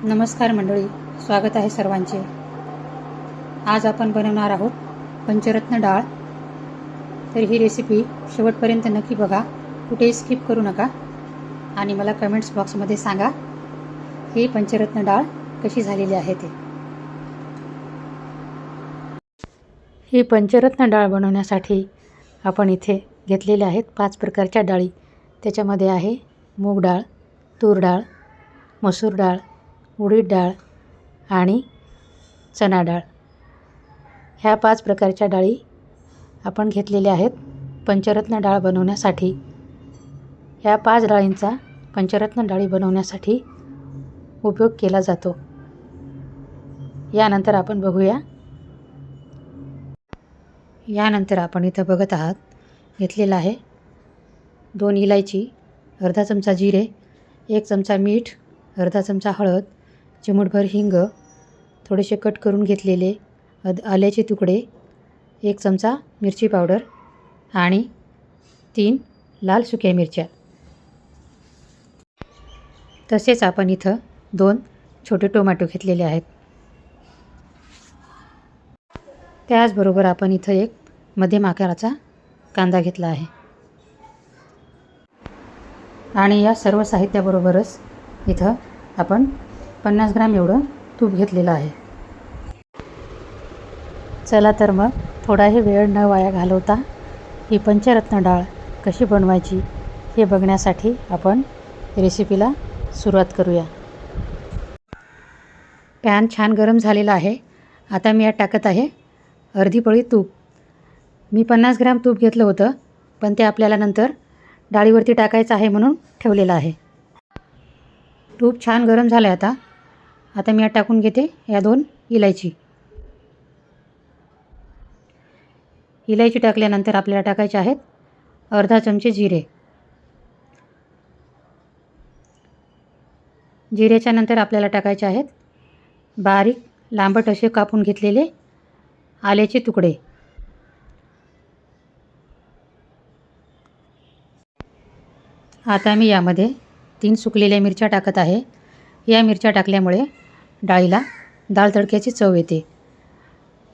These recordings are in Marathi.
नमस्कार मंडळी, स्वागत आहे सर्वांचे। आज आपण बनवणार आहोत पंचरत्न डाळ। तर ही रेसिपी शेवटपर्यंत नक्की बघा, कुठेही स्किप करू नका आणि मला कमेंट्स बॉक्समध्ये सांगा ही पंचरत्न डाळ कशी झालेली आहे ते। ही पंचरत्न डाळ बनवण्यासाठी आपण इथे घेतलेले आहेत 5 प्रकारच्या डाळी। त्याच्यामध्ये आहे मूग डाळ, तूर डाळ, मसूर डाळ, उडीद डाळ आणि चणा डाळ। ह्या 5 प्रकारच्या डाळी आपण घेतलेल्या आहेत पंचरत्न डाळ बनवण्यासाठी। ह्या 5 डाळींचा पंचरत्न डाळी बनवण्यासाठी उपयोग केला जातो। यानंतर आपण बघूया। यानंतर आपण इथं बघत आहात घेतलेला आहे 2 इलायची, अर्धा चमचा जिरे, 1 चमचा मीठ, अर्धा चमचा हळद, चिमूटभर हिंग, थोडेसे कट करून घेतलेले आल्याचे तुकडे, 1 चमचा मिरची पावडर आणि 3 लाल सुक्या मिरच्या। तसेच आपण इथं 2 छोटे टोमॅटो घेतलेले आहेत। त्याचबरोबर आपण इथं एक मध्यम आकाराचा कांदा घेतला आहे आणि या सर्व साहित्याबरोबरच इथं आपण 50 ग्रॅम एवढं तूप घेतलेलं आहे। चला तर मग थोडाही वेळ न वाया घालवता ही पंचरत्न डाळ कशी बनवायची हे बघण्यासाठी आपण रेसिपीला सुरुवात करूया। पॅन छान गरम झालेला आहे। आता मी यात टाकत आहे अर्धी पळी तूप। मी 50 ग्रॅम तूप घेतलं होतं, पण ते आपल्याला नंतर डाळीवरती टाकायचं आहे म्हणून ठेवलेलं आहे। तूप छान गरम झालं आहे। आता मी यात टाकून घेते या 2 इलायची। इलायची टाकल्यानंतर आपल्याला टाकायचे आहेत अर्धा चमचे जिरे। जिऱ्याच्या नंतर आपल्याला टाकायचे आहेत बारीक लांबट असे कापून घेतलेले आल्याचे तुकडे। आता मी यामध्ये 3 सुकलेल्या मिरच्या टाकत आहे। या मिरच्या टाकल्यामुळे डाळीला डाळ तडक्याची चव येते।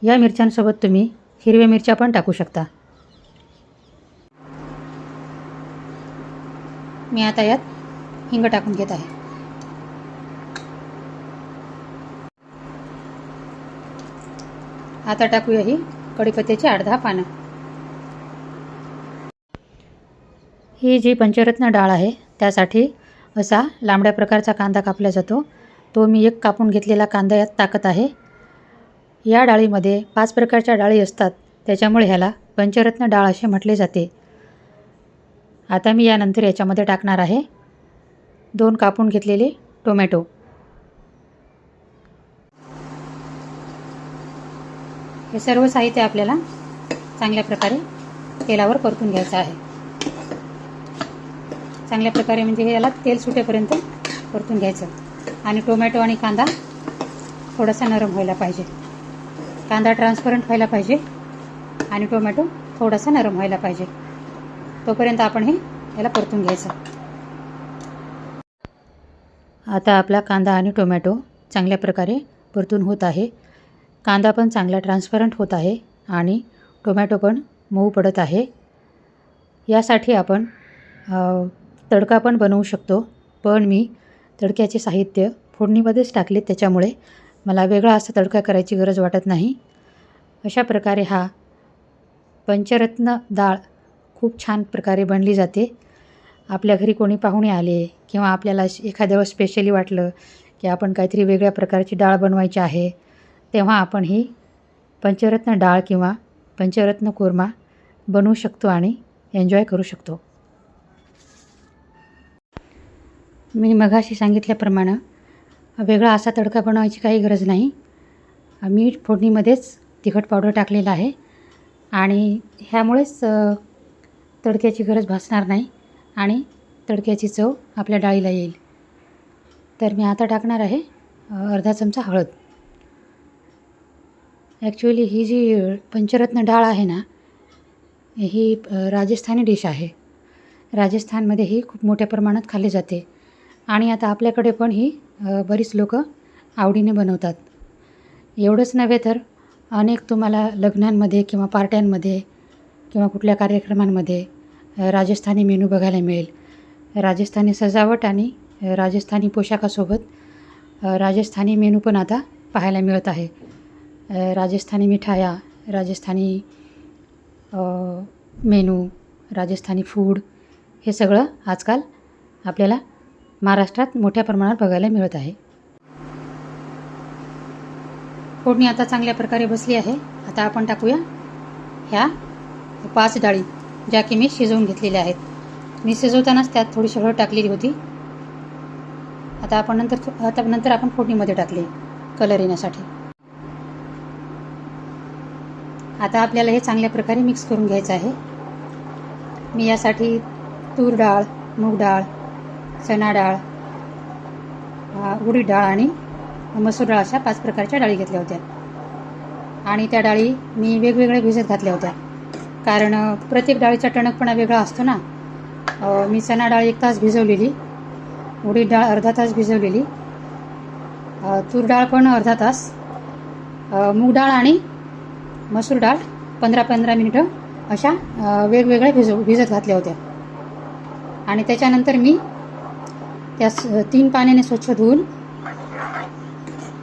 या मिरच्यांसोबत तुम्ही हिरव्या मिरच्या पण टाकू शकता। मी आता यात हिंग टाकून घेत आहे। आता टाकूया ही कढीपत्त्याची 8-10 पानं। ही जी पंचरत्न डाळ आहे त्यासाठी असा लांबड्या प्रकारचा कांदा कापला जातो, तो मी एक कापून घेतलेला कांदा यात टाकत आहे। या डाळीमध्ये 5 प्रकारच्या डाळी असतात, त्याच्यामुळे ह्याला पंचरत्न डाळ असे म्हटले जाते। आता मी यानंतर याच्यामध्ये टाकणार आहे 2 कापून घेतलेले टोमॅटो। हे सर्व साहित्य आपल्याला चांगल्या प्रकारे तेलावर परतून घ्यायचं आहे। चांगल्या प्रकारे म्हणजे याला तेल सुटेपर्यंत परतून घ्यायचं आणि टोमॅटो आणि कांदा थोडासा नरम व्हायला पाहिजे। कांदा ट्रान्सपरंट व्हायला पाहिजे आणि टोमॅटो थोडासा नरम व्हायला पाहिजे, तोपर्यंत आपण याला परतून घ्यायचं। आता आपला कांदा आणि टोमॅटो चांगल्या प्रकारे परतून होत आहे। कांदा पण चांगला ट्रान्सपरंट होत आहे आणि टोमॅटो पण मऊ पडत आहे। यासाठी आपण तडका पण बनवू शकतो, पण मी तडक्याचे साहित्य फोडणीमध्येच टाकले, त्याच्यामुळे मला वेगळा असा तडका करायची गरज वाटत नाही। अशा प्रकारे हा पंचरत्न डाळ खूप छान प्रकारे बनली जाते। आपल्या घरी कोणी पाहुणे आले किंवा आपल्याला एखाद्या वेळेस स्पेशली वाटलं की आपण काहीतरी वेगळ्या प्रकारची डाळ बनवायची आहे, तेव्हा आपण ही पंचरत्न डाळ किंवा पंचरत्न कोरमा बनवू शकतो आणि एन्जॉय करू शकतो। मी मगाशी सांगितल्याप्रमाणे वेगळा असा तडका बनवायची काही गरज नाही। मी फोडणीमध्येच तिखट पावडर टाकलेला आहे आणि ह्यामुळेच तडक्याची गरज भासणार नाही आणि तडक्याची चव आपल्या डाळीला येईल। तर मी आता टाकणार आहे अर्धा चमचा हळद। ॲक्च्युअली ही जी पंचरत्न डाळ आहे ना, ही राजस्थानी डिश आहे। राजस्थानमध्ये ही खूप मोठ्या प्रमाणात खाल्ली जाते आणि आता आपल्याकडे पण ही बरीच लोकं आवडीने बनवतात. एवढंच नव्हे तर अनेक तुम्हाला लग्नांमध्ये किंवा पार्ट्यांमध्ये किंवा कुठल्या कार्यक्रमांमध्ये राजस्थानी मेनू बघायला मिळेल. राजस्थानी सजावट आणि राजस्थानी पोशाखासोबत राजस्थानी मेनू पण आता पाहायला मिळत आहे. राजस्थानी मिठाया, राजस्थानी मेनू, राजस्थानी फूड हे सगळं आजकाल आपल्याला महाराष्ट्रात मोठ्या प्रमाणात बघायला मिळत आहे. फोडणी आता चांगल्या प्रकारे बसली आहे. आता आपण टाकूया ह्या 5 डाळी ज्या की मी शिजवून घेतलेल्या आहेत. मी शिजवतानाच त्यात थोडीशी हळद टाकलेली होती. आता नंतर आपण फोडणीमध्ये टाकले कलर येण्यासाठी. आता आपल्याला हे चांगल्या प्रकारे मिक्स करून घ्यायचं आहे. मी यासाठी तूर डाळ, मूग डाळ, चणा डाळ, उडीद डाळ आणि मसूर डाळ अशा 5 प्रकारच्या डाळी घेतल्या होत्या. आणि त्या डाळी मी वेगवेगळ्या भिजत घातल्या होत्या, कारण प्रत्येक डाळीचा टणकपणा वेगळा असतो ना. मी चणा डाळ 1 तास भिजवलेली, उडीद डाळ अर्धा तास भिजवलेली, तूर डाळ पण अर्धा तास, मूग डाळ आणि मसूर डाळ 15-15 मिनिटं अशा वेगवेगळ्या भिजत घातल्या होत्या. आणि त्याच्यानंतर मी त्या 3 पाण्याने स्वच्छ धुवून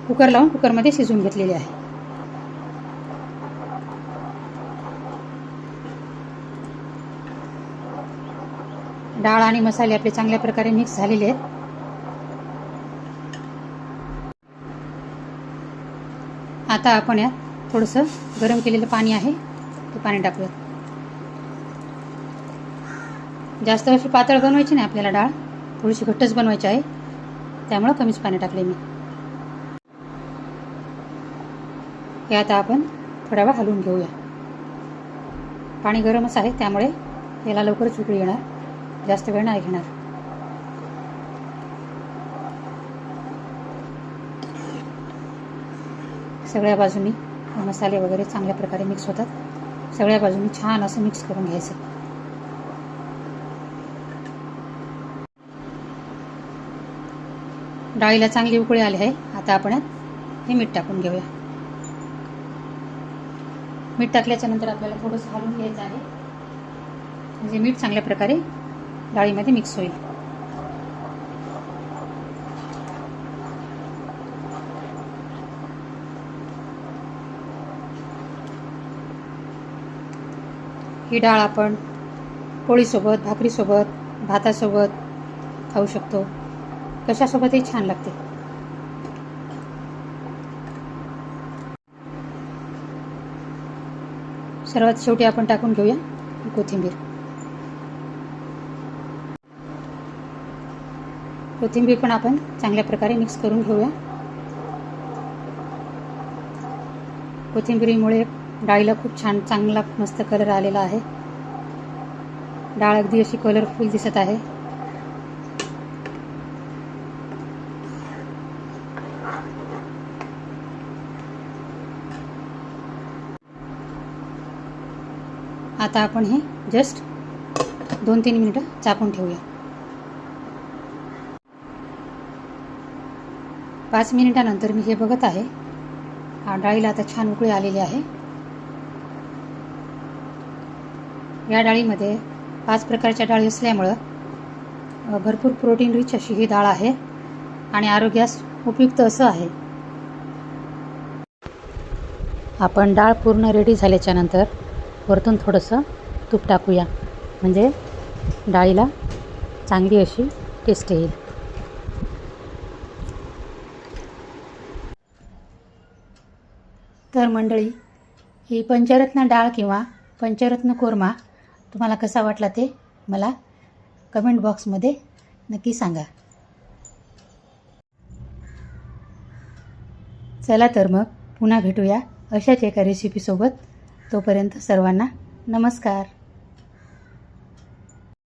कुकर लावून कुकरमध्ये शिजवून घेतलेले आहे. डाळ आणि मसाले आपले चांगल्या प्रकारे मिक्स झालेले आहेत. आता आपण यात थोडंसं गरम केलेलं पाणी आहे ते पाणी टाकूया. जास्त अशी पातळ बनवायची नाही आपल्याला, डाळ थोडीशी घट्टच बनवायची आहे, त्यामुळं कमीच पाणी टाकले मी. हे आता आपण थोड्या वेळ हलवून घेऊया. पाणी गरमच आहे त्यामुळे याला लवकरच उकळी येणार, जास्त वेळ नाही घेणार. सगळ्या बाजूनी मसाले वगैरे चांगल्या प्रकारे मिक्स होतात. सगळ्या बाजूनी छान असं मिक्स करून घ्यायचं. डाळीला चांगली उकळी आली आहे. आता आपण हे मीठ टाकून घेऊया. मीठ टाकल्याच्या नंतर आपल्याला थोडंसं हलवून घ्यायचं आहे, म्हणजे मीठ चांगल्या प्रकारे डाळीमध्ये मिक्स होईल. ही डाळ आपण पोळीसोबत, भाकरीसोबत, भातासोबत खाऊ शकतो. कशासोबतही छान लागते. सर्वात शेवटी आपण टाकून घेऊया कोथिंबीर. कोथिंबीर पण आपण चांगल्या प्रकारे मिक्स करून घेऊया. कोथिंबीरीमुळे डाळीला खूप छान चांगला मस्त कलर आलेला आहे. डाळ अगदी अशी कलरफुल दिसत आहे. आता आपण हे जस्ट 2-3 मिनिटं झाकून ठेवूया. 5 मिनिटानंतर मी हे बघत आहे. डाळीला आता छान उकळी आलेली आहे. या डाळीमध्ये 5 प्रकारच्या डाळी असल्यामुळं भरपूर प्रोटीन रिच अशी ही डाळ आहे आणि आरोग्यास उपयुक्त असं आहे. आपण डाळ पूर्ण रेडी झाल्याच्या नंतर वरतून थोडंसं तूप टाकूया, म्हणजे डाळीला चांगली अशी टेस्ट येईल. तर मंडळी, ही पंचरत्न डाळ किंवा पंचरत्न कोरमा तुम्हाला कसा वाटला ते मला कमेंट बॉक्समध्ये नक्की सांगा. चला तर मग पुन्हा भेटूया अशाच एका रेसिपीसोबत. तोपर्यंत सर्वांना नमस्कार.